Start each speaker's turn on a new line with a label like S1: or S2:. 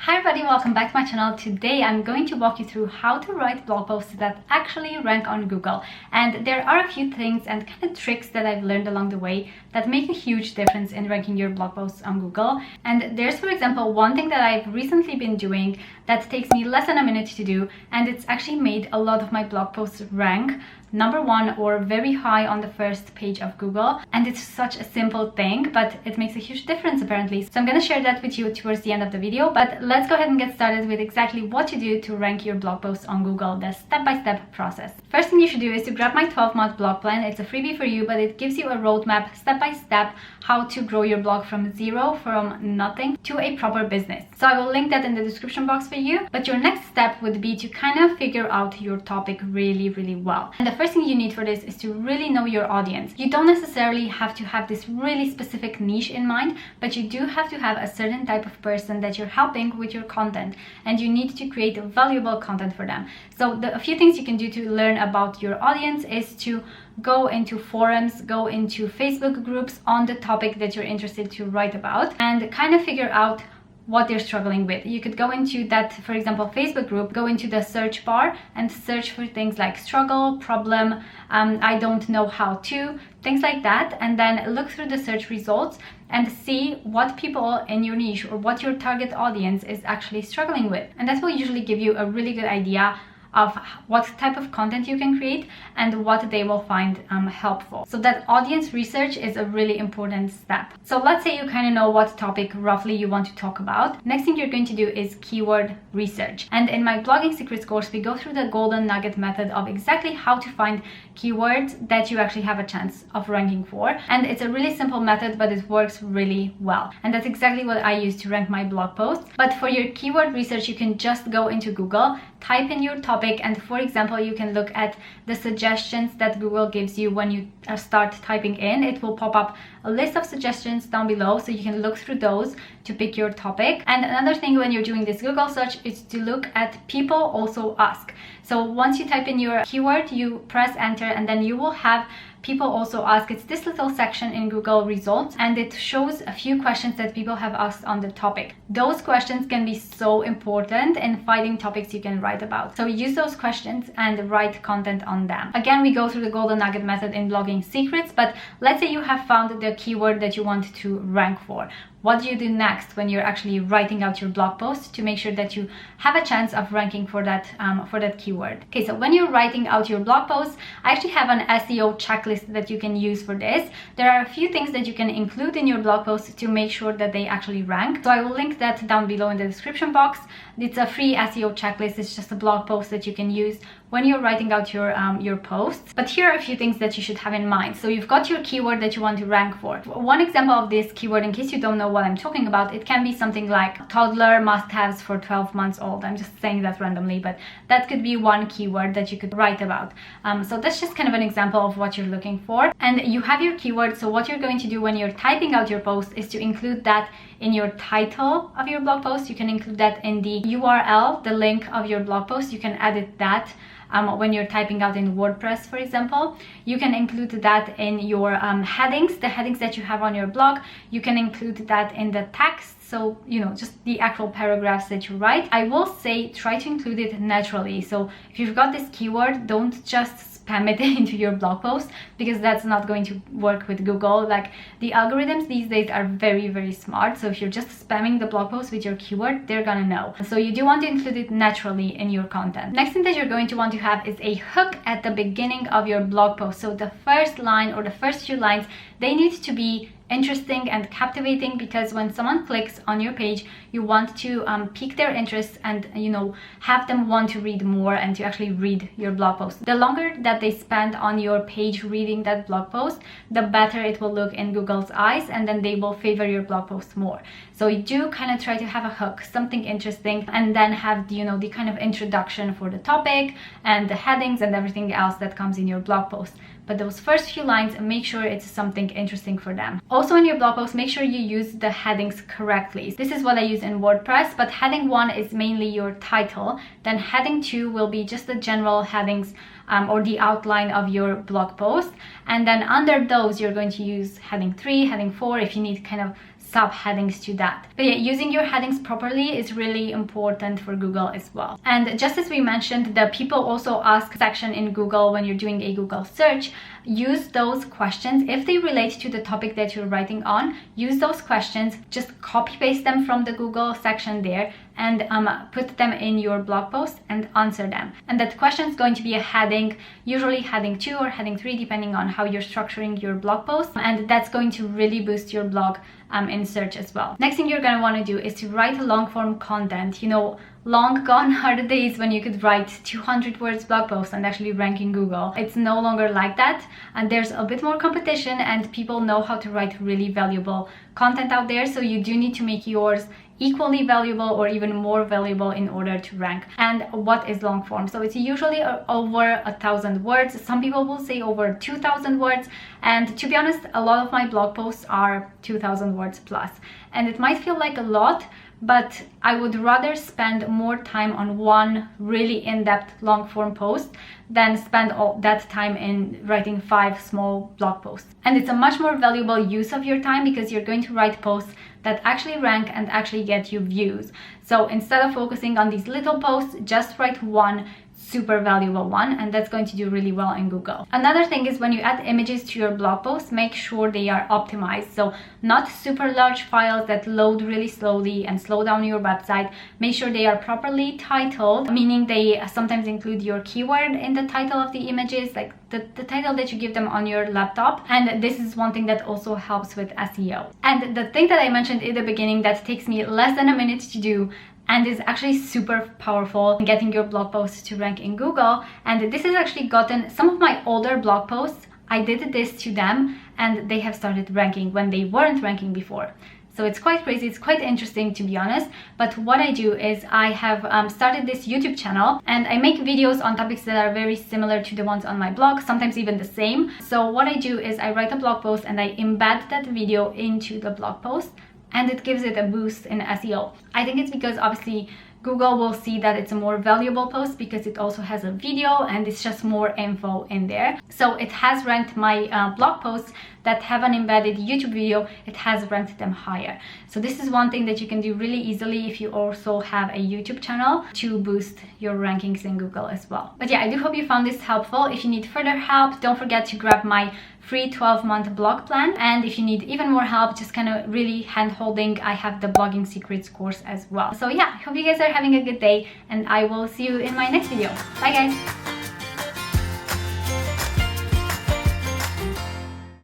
S1: Hi everybody, welcome back to my channel. Today I'm going to walk you through how to write blog posts that actually rank on Google. And there are a few things and kind of tricks that I've learned along the way that make a huge difference in ranking your blog posts on Google. And there's, for example, one thing that I've recently been doing that takes me less than a minute to do, and it's actually made a lot of my blog posts rank #1 or very high on the first page of Google. And it's such a simple thing, but it makes a huge difference apparently. So I'm going to share that with you towards the end of the video, but let's go ahead and get started with exactly what to do to rank your blog posts on Google, the step-by-step process. First thing you should do is to grab my 12-month blog plan. It's a freebie for you, but it gives you a roadmap step-by-step how to grow your blog from zero, from nothing, to a proper business. So I will link that in the description box for you. But your next step would be to kind of figure out your topic really well. And the first thing you need for this is to really know your audience. You don't necessarily have to have this really specific niche in mind, but you do have to have a certain type of person that you're helping with your content, and you need to create valuable content for them. So a few things you can do to learn about your audience is to go into forums, go into Facebook groups on the topic that you're interested to write about, and kind of figure out what they're struggling with. You could go into that, for example, Facebook group, go into the search bar and search for things like struggle, problem, I don't know how to, things like that, and then look through the search results and see what people in your niche or what your target audience is actually struggling with. And that will usually give you a really good idea of what type of content you can create and what they will find helpful. So that audience research is a really important step. So let's say you kind of know what topic roughly you want to talk about. Next thing you're going to do is keyword research. And in my blogging secrets course, we go through the golden nugget method of exactly how to find keywords that you actually have a chance of ranking for. And it's a really simple method, but it works really well. And that's exactly what I use to rank my blog posts. But for your keyword research, you can just go into Google, type in your topic, and for example, you can look at the suggestions that Google gives you when you start typing in. It will pop up a list of suggestions down below, so you can look through those to pick your topic. And another thing when you're doing this Google search is to look at people also ask. So once you type in your keyword, you press enter, and then you will have people also ask. It's this little section in Google results, and it shows a few questions that people have asked on the topic. Those questions can be so important in finding topics you can write about. So use those questions and write content on them. Again, we go through the golden nugget method in blogging secrets, but let's say you have found the keyword that you want to rank for. What do you do next when you're actually writing out your blog post to make sure that you have a chance of ranking for that keyword? Okay, so when you're writing out your blog post, I actually have an SEO checklist that you can use for this. There are a few things that you can include in your blog post to make sure that they actually rank. So I will link that down below in the description box. It's a free SEO checklist. It's just a blog post that you can use when you're writing out your posts. But here are a few things that you should have in mind. So you've got your keyword that you want to rank for. One example of this keyword, in case you don't know what I'm talking about, it can be something like toddler must-haves for 12 months old. I'm just saying that randomly, but that could be one keyword that you could write about. So that's just kind of an example of what you're looking for. And you have your keyword, so what you're going to do when you're typing out your post is to include that in your title of your blog post. You can include that in the URL, the link of your blog post. You can edit that when you're typing out in WordPress, for example. You can include that in your headings, the headings that you have on your blog. You can include that in the text, so you know, just the actual paragraphs that you write. I will say try to include it naturally. So if you've got this keyword, don't just spam it into your blog post, because that's not going to work with Google. Like, the algorithms these days are very smart, so if you're just spamming the blog post with your keyword, they're gonna know. So you do want to include it naturally in your content. Next thing that you're going to want to have is a hook at the beginning of your blog post. So the first line or the first few lines, they need to be interesting and captivating, because when someone clicks on your page, you want to pique their interest and, you know, have them want to read more and to actually read your blog post. The longer that they spend on your page reading that blog post, the better it will look in Google's eyes, and then they will favor your blog post more. So you do kind of try to have a hook, something interesting, and then have, you know, the kind of introduction for the topic and the headings and everything else that comes in your blog post. But those first few lines, make sure it's something interesting for them. Also in your blog post, make sure you use the headings correctly. This is what I use in WordPress, but heading 1 is mainly your title. Then heading 2 will be just the general headings or the outline of your blog post. And then under those, you're going to use heading 3, heading 4, if you need kind of subheadings to that. But yeah, using your headings properly is really important for Google as well. And just as we mentioned, the people also ask section in Google when you're doing a Google search, use those questions. If they relate to the topic that you're writing on, use those questions, just copy paste them from the Google section there and put them in your blog post and answer them. And that question is going to be a heading, usually heading 2 or heading 3, depending on how you're structuring your blog post. And that's going to really boost your blog in search as well. Next thing you're going to want to do is to write long form content. You know, long gone are the days when you could write 200 words blog posts and actually rank in Google. It's no longer like that, and there's a bit more competition and people know how to write really valuable content out there. So you do need to make yours equally valuable or even more valuable in order to rank. And what is long form? So it's usually over 1,000 words. Some people will say over 2,000 words, and to be honest, a lot of my blog posts are 2,000 words plus, and it might feel like a lot, but I would rather spend more time on one really in-depth long form post than spend all that time in writing 5 small blog posts. And it's a much more valuable use of your time because you're going to write posts that actually rank and actually get you views. So instead of focusing on these little posts, just write one super valuable one, and that's going to do really well in Google. Another thing is when you add images to your blog post, make sure they are optimized. So not super large files that load really slowly and slow down your website. Make sure they are properly titled, meaning they sometimes include your keyword in the title of the images, like the title that you give them on your laptop. And this is one thing that also helps with SEO. And the thing that I mentioned in the beginning that takes me less than a minute to do and is actually super powerful in getting your blog posts to rank in Google. And this has actually gotten some of my older blog posts, I did this to them and they have started ranking when they weren't ranking before. So it's quite crazy, it's quite interesting to be honest. But what I do is I have started this YouTube channel and I make videos on topics that are very similar to the ones on my blog, sometimes even the same. So what I do is I write a blog post and I embed that video into the blog post, and it gives it a boost in SEO. I think it's because obviously Google will see that it's a more valuable post because it also has a video and it's just more info in there. So it has ranked my blog posts that have an embedded YouTube video, it has ranked them higher. So this is one thing that you can do really easily if you also have a YouTube channel to boost your rankings in Google as well. But yeah, I do hope you found this helpful. If you need further help, don't forget to grab my free 12-month blog plan. And if you need even more help, just kind of really hand-holding, I have the blogging secrets course as well. So yeah, I hope you guys are having a good day and I will see you in my next video. Bye guys!